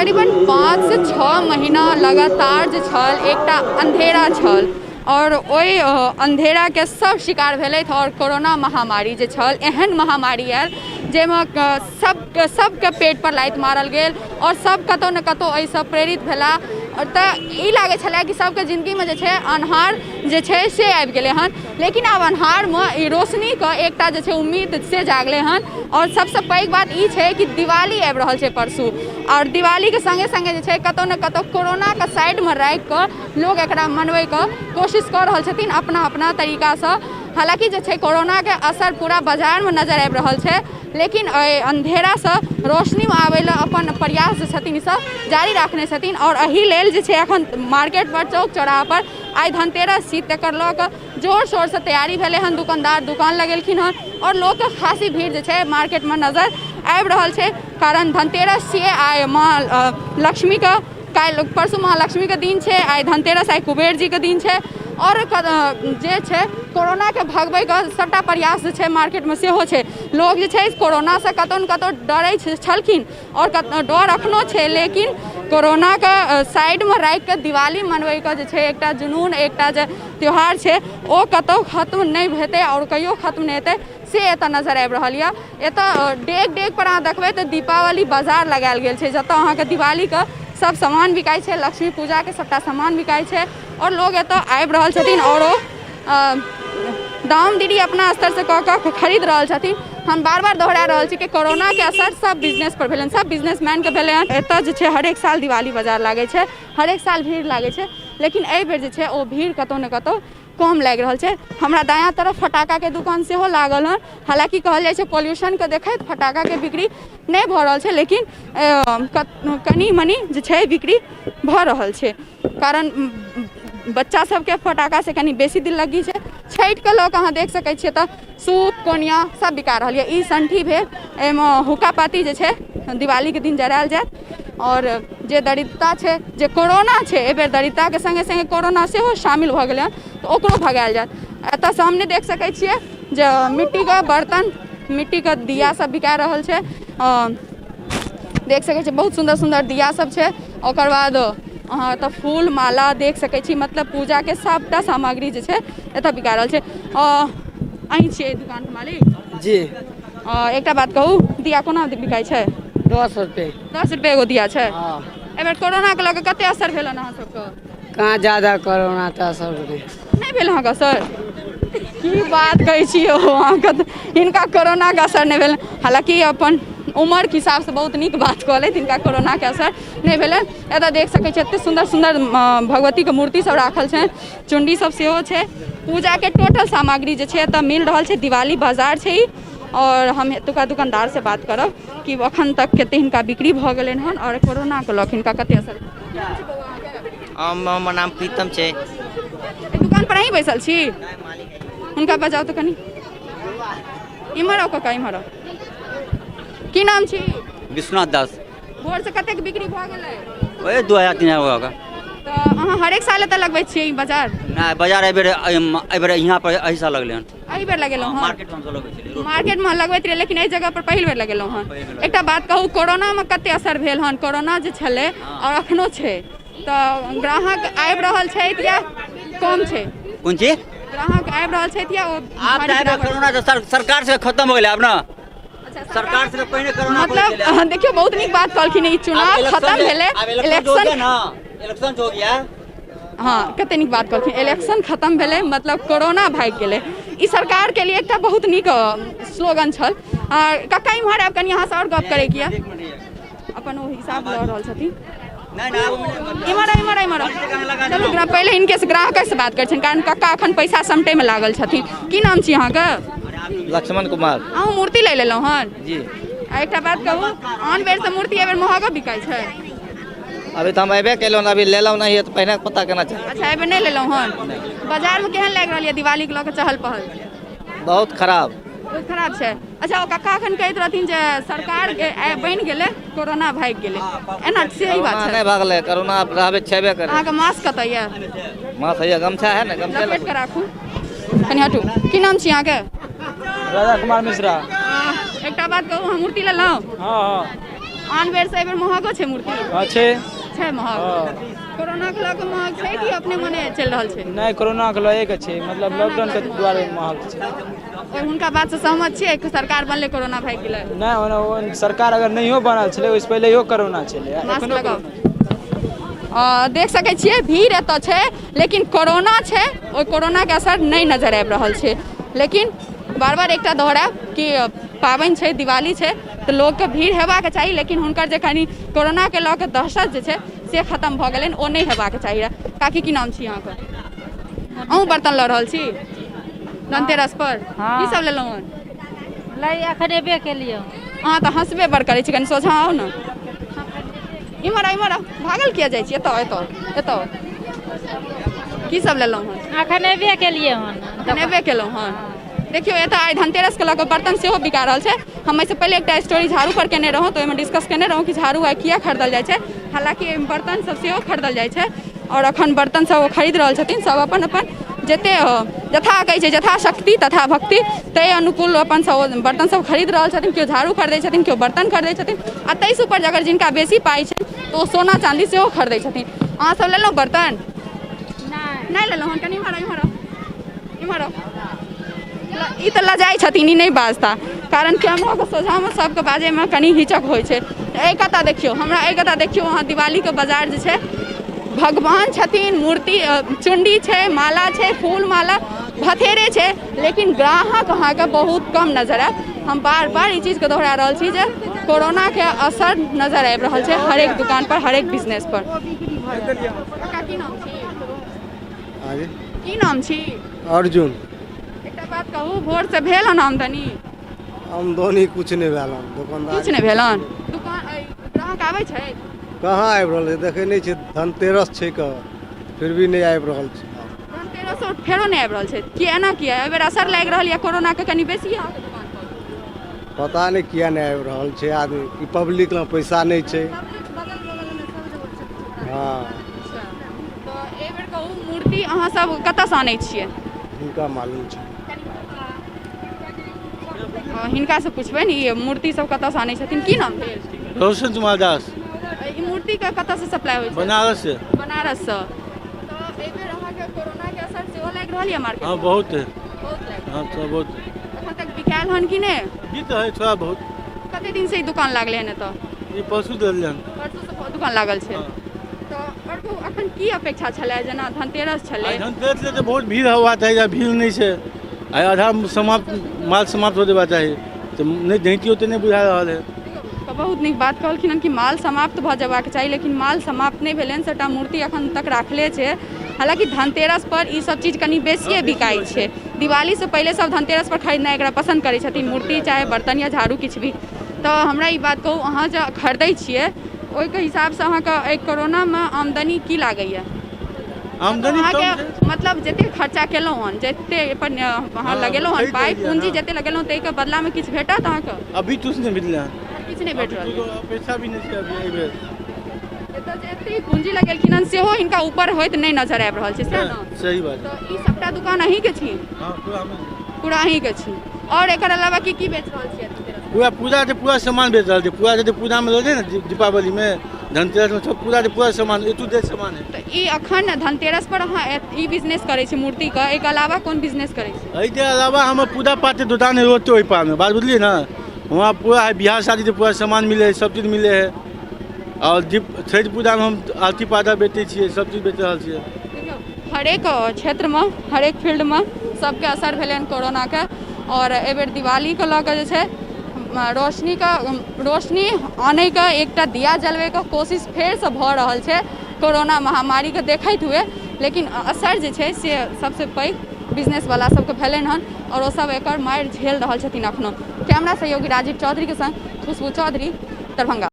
करीबन 5 से 6 महीना लगातार जे छल एकटा अंधेरा छल और ओहि अंधेरा के सब शिकार भेलथि और कोरोना महामारी जे छल एहन महामारी आयल जाहिमे सबके पेट पर लाइत मारल गेल और सब कतौ न कतौ एहिसँ प्रेरित भेला तऽ ई लागै छलै कि सबके जिंदगीमे जे छै अन्हार जे छै से आबि गेलै हन लेकिन आब अन्हारमे ई रोशनीके एकटा जे छै उम्मीद से जागलै हन और सबसँ पैघ बात ई छै कि दिवाली आबि रहल छै परसू और दिवालीके संगे संगे जे छै कतौ न कतौ कोरोनाके साइडमे राखि कऽ लोग एकरा मनबैके कोशिश कऽ रहल छथिन अपना अपना तरीकासँ हालांकि जे छै कोरोनाके असर पूरा बाजारमे नजर आबि रहल छै लेकिन अंधेरासँ रोशनीमे आबै लए अपन प्रयास जे छथिन ई सब जारी राखने छथिन और एहि लेल जे छै एखन मार्केट पर चौक चौराहा पर आइ धनतेरस छी तकर लऽ कऽ जोर शोरसँ तैयारी भेलै हन दुकानदार दुकान लगेलखिन हन और लोकके खासी भीड़ जे छै मार्केटमे नजर आबि रहल छै कारण धनतेरस छियै आइ माँ लक्ष्मीके काल्हि परसू महालक्ष्मीके दिन छै आइ धनतेरस आइ कुबेर जीके दिन छै और जे छै कोरोनाके भगबैके सबटा प्रयास जे छै मार्केटमे सेहो छै लोग जे छै कोरोनासँ कतौ न कतौ डरै छलखिन और डर एखनो छै लेकिन कोरोनाके साइडमे राखि कऽ दिवाली मनबैके जे छै एकटा जुनून एकटा जे त्यौहार छै ओ कतौ खत्म नहि हेतै और कहियो खत्म नहि हेतै से एतऽ नजर आबि रहल यऽ एतऽ डेग डेग पर अहाँ देखबै तऽ दीपावली बाजार लगायल गेल छै जतऽ अहाँके दिवालीके सब सामान बिकाइ छै लक्ष्मी पूजाके सबटा सामान बिकाइ छै और लोग एतऽ आबि रहल छथिन और दाम दीदी अपना स्तरसँ कऽ कऽ खरीद रहल छथिन हम बार बार दोहरा रहल छी कि कोरोनाके असर सब बिजनेस पर भेलै सब बिजनेसमैनके भेलै हन एतऽ जे छै हरेक साल दिवाली बाजार लागै छै हरेक साल भीड़ लागै छै लेकिन एहि बेर जे छै ओ भीड़ कतौ न कतौ कम लागि रहल छै हमरा दायाँ तरफ फटाकाके दुकान सेहो लागल हन हालांकि कहल जाइ छै पॉल्यूशनके देखैत फटाकाके बिक्री नहि भऽ रहल छै लेकिन कनी मनी जे छै बिक्री भऽ रहल छै कारण बच्चा सबके फटाका से कनी बेसी दिल लगी छै छठिके लऽ कऽ अहाँ देख सकै छियै तऽ सूप कोनिया सब बिका रहल यऽ ई संठी भेल एहिमे हुक्का पाती जे छै दिवालीके दिन जरायल जायत और जे दरिद्रता छै जे कोरोना छै एहि बेर दरिद्रताके संगे संगे कोरोना सेहो शामिल भऽ गेलै हन तऽ ओकरो भगायल जायत एतऽ सामने देख सकै छियै जे मिट्टीके बर्तन मिट्टीके दिया सब बिका रहल छै देख सकै छियै बहुत सुन्दर सुन्दर दिया सब छै ओकर बाद अहाँ एतऽ फूल माला देख सकै छी मतलब पूजाके सबटा सामग्री जे छै एतऽ बिका रहल छै अहीं छियै दुकानके मालिक जी एकटा बात कहू दिया कोना बिकाइ छै 10 रुपये 10 रुपये एगो दिया छै एहि बेर कोरोनाके लऽ कऽ कते असर भेल अहाँ सबके कहाँ ज्यादा कोरोना तऽ असर नहीं भेल अहाँके असर की बात कहै छी अहाँके हिनका कोरोनाके असर नहीं भेल हालांकि अपन उम्रके हिसाबसँ बहुत नीक बात कहलथि हिनका कोरोनाके असर नहीं भेलै एतऽ देख सकै छी एतेक सुन्दर सुन्दर भगवतीके मूर्ति सब राखल छै चुंडी सब सेहो छै पूजाके टोटल सामग्री जे छै एतऽ मिल रहल छै दिवाली बाजार छै ई और हम एतुका दुकानदार से बात करब कि अखन तक कते हिनका बिक्री भऽ गेलै हन और कोरोनाके लऽ कऽ हिनका कते असर हमर नाम प्रीतम छै दुकान पर अहीं बैसल छी हुनका बजाउ तऽ कनी इम्हर आओ कका इम्हर आओ की नाम छी विश्वनाथ दास भोर से कतेक बिक्री भऽ गेलै ओए 2000-3000 होगा तऽ अहाँ हरेक साल एतऽ लगबै छियै ई बाजार नहीं बाजार एहिबेर यहाँ पर एहि साल लगलै हन एहि बेर लगेलहुँ हँ मार्केटमे लगबै छलै मार्केटमे लगबैत रहियै लेकिन एहि जगह पर पहिल बेर लगेलहुँ हन एकटा बात कहू कोरोनामे कते असर भेल हन कोरोना जे छलै और एखनो छै तऽ ग्राहक आबि रहल छथि या कम छै कोन चीज ग्राहक आबि रहल छथि या आब कोरोना सरकार से खत्म हो गेलै आब ना सरकार से पहिने कोरोना मतलब देखियो बहुत नीक बात कहलखिन ई चुनाव खत्म भेलै इलेक्शन हो गया हाँ कते नीक बात कहलखिन इलेक्शन खत्म भेलै मतलब कोरोना भागि गेलै ई सरकार के लिए एकटा बहुत नीक स्लोगन छल कक्का इम्हर आब कनि अहाँसँ आओर गप करे किया अपन ओ हिसाब लऽ रहल छथिन इम्हर चलू पहिले हिनके से ग्राहक से बात करै छनि कारण कक्का एखन पैसा समटैमे लागल छथिन की नाम छी अहाँके लक्ष्मण कुमार अहूँ मूर्ति ले लेलहुँ हन जी एकटा बात कहू आन बेर से मूर्ति एहि बेर महगा बिकाइ छै अभी तो हम अबे केलहुँ अभी लेलहुँ नहीं है तो पहले पता करना चाहिए अच्छा एहि बेर नहीं लेलहुँ हन बाजार में केहन लागि रहल यऽ दिवाली के लऽ कऽ चहल पहल बहुत खराब बहुत खराब छै अच्छा ओ कक्का एखन कहैत रहथिन जे सरकार बनि गेलै कोरोना भागि गेलै एना सही बात छै नहीं भागले कोरोना रहबे छेबे करे अहाँके मास्क कतऽ यऽ मास्क है गमछा है ना गमछा लपेट के राखू कनि हटू की नाम छी अहाँके राजा कुमार मिश्रा एकटा बात कहू हम मूर्ति लेलहुँ हाँ हाँ आन बेर से एहि बेर महगो छै मूर्ति छै महग कोरोना के लऽ कऽ महग छै कि अपने मने चलि रहल छै नहीं कोरोना के लए के छै मतलब लॉकडाउन के द्वारे महग छै और हुनका बात से सहमत छियै कि सरकार बनले कोरोना भागि गेलै नहीं सरकार अगर नहियो बनल छलै ओहिसँ पहिलेयो कोरोना छलै मास्क लगाओ देख सकै छियै भीड़ एतऽ छै लेकिन कोरोना छै ओहि कोरोना के असर नहीं नजर आबि रहल छै लेकिन बार बार एकटा दोहराएब कि पाबनि छै दिवाली छै तऽ लोकके भीड़ हेबाक चाही लेकिन हुनकर जे कनि कोरोना के लऽ कऽ दहशत जे छै से खत्म भऽ गेलनि ओ नहीं हेबाक चाही काकी की नाम छी अहाँके अहूँ बर्तन लऽ रहल छी धनतेरस पर की सब लेलहुँ हन लै एखन एबे केलियै अहाँ तऽ हँसबे बड़ करै छी कनि सोझा आउ ने इम्हर भागल किया जाइ छी एतऽ की सब लेलहुँ हन एखन एबे केलियै हन एबे केलहुँ हन देखियो एतऽ आइ धनतेरस के लऽ कऽ बर्तन सेहो बिका रहल छै हम एहिसँ पहिले एकटा स्टोरी झाड़ू पर केने रहौं तऽ ओहिमे डिस्कस केने रहौं कि झाड़ू आइ किया खरीदल जाइ छै हालांकि बर्तन सब सेहो खरीदल जाइ छै और अखन बर्तन सब खरीद रहल छथिन सब अपन अपन जते जथा कहै छै जथा शक्ति तथा भक्ति ताहि अनुकूल अपन सब बर्तन सब खरीद रहल छथिन केओ झाड़ू खरीदै छथिन केओ बर्तन खरीदै छथिन आ ताहिसँ ऊपर अगर जिनका बेसी पाइ छै तऽ ओ सोना चाँदी सेहो खरीदै छथिन अहाँ सब लेलहुँ बर्तन नहीं लेलहुँ हन कनि इम्हर ई तऽ लजाइ छथिन ई नहीं बाजता कारण कैमराके सोझामे सबके बाजैमे कनि हिचक होइ छै एहि कतऽ देखियौ हमरा एहि कतऽ देखियौ अहाँ दिवालीके बाजार जे छै भगवान छथिन मूर्ति चुंडी छै माला छै फूल माला भथेरे छै लेकिन ग्राहक अहाँके बहुत कम नजर आयत हम बार बार ई चीजके दोहरा रहल छी जे कोरोना के असर नजर आबि रहल छै हरेक दुकान पर हरेक बिजनेस पर की नाम छी अर्जुन एकटा बात कहू भोर से भेल हन आमदनी कुछ नहीं भेल दुकानदार कुछ नहीं भेल हन दुकान ग्राहक आबै छै कहाँ आबि रहल है देखे नहीं छै धनतेरस छै का फिर भी नहीं आबि रहल छै धनतेरस फेरो नहीं आबि रहल छै किया एहि बेर असर लागि रहल यऽ कोरोना के कनि बेसी अहाँके दुकान पर पता नहीं किया नहीं आबि रहल छै आदमी ई पब्लिक लग पैसा नहीं छै हाँ तो एहि बेर कहू मूर्ति अहाँ सब कतऽसँ आनै छियै हिनका मालूम छै हिनका से पुछबै ने ई मूर्ति सब कतऽसँ आनै छथिन की नाम भेल रोशन कुमार दास ई मूर्ति के कतऽसँ सप्लाई होइ छै बनारस से बनारस से तो एहि बेर अहाँके कोरोना के असर सेहो लागि रहल यऽ मार्केट हाँ बहुत है बहुत लागि हाँ थोड़ा बहुत एखन तक बिकायल हन कि नहि गीत है थोड़ा बहुत कते दिन से ई दुकान लागले हन एतऽ ये परसों दिल जान परसों से दुकान लागल छै तो और कहू अखन की अपेक्षा छलै जेना धनतेरस छलै धनतेरस से तो बहुत भीड़ हुआ था भीड़ नहीं से आधा समाप्त माल समाप्त हो देबा चाही तो नहीं दैती होते नहीं बुझा रहा है तो बहुत नीक बात कहलखिन कि माल समाप्त भऽ जेबाक चाही लेकिन माल समाप्त नहीं भेलै सबटा मूर्ति अखन तक राखले छै हालांकि धनतेरस पर ई सब चीज कनि बेसिए बिकाई छै दिवाली से पहले सब धनतेरस पर खरीदना एकरा पसंद करै छथिन मूर्ति चाहे बर्तन या झाड़ू किछु भी तो हमरा ई बात कहू अहाँ जे खरीदै छियै ओहिके हिसाबसँ अहाँके कोरोनामे आमदनी की लागैए आमदनी अहाँके मतलब जते खर्चा केलहुँ हन जते अपन अहाँ लगेलहुँ हन पाइ पूंजी जते लगेलहुँ ताहिके बदलामे किछु भेटत अहाँके अभी कुछ नहीं मिलले किछु नहीं भेट रहल पैसा भी नहीं अभी एहि बेर एतऽ जते पूंजी लगेलखिन हन सेहो हिनका ऊपर होइत नहीं नजर आबि रहल छै सएह ने सही बात तो ई सबटा दुकान अहीँके छी हाँ पूरा अहीँके छी और एकर अलावा की बेच रहल छियै पूरा के पूरा सामान बेच रहा है पूरा जैसे पूजा में लगे ना दीपावली में धनतेरस में सब पूरा सामान ए टू जेड सामान है तो ई अखन धनतेरस पर अहाँ ई बिजनेस करै छी मूर्ति का एक अलावा कोन बिजनेस करै छी एहिके अलावा हम पूजा पाठ के दुकान है रोज ओहि पार में बात बुझलिए ना वहाँ पूरा है बिहार शादी से पूरा सामान मिले है सब चीज मिले है और छठि पूजा में हम आरती पादा बेचै छियै सब चीज बेच रहल छियै हरेक क्षेत्रमे हरेक फील्डमे सबके असर भेलै हन कोरोनाके और एहि बेर दिवालीके लऽ कऽ जे छै रोशनी आनैके एकटा दिया जलबैके कोशिश फेरसँ भऽ रहल छै कोरोना महामारीके देखैत हुए लेकिन असर जे छै से सबसँ पैघ बिजनेसवला सबके भेलनि हन और ओ सब एकर मारि झेल रहल छथिन एखनो कैमरा सहयोगी राजीव चौधरीके संग खुशबू चौधरी दरभंगा।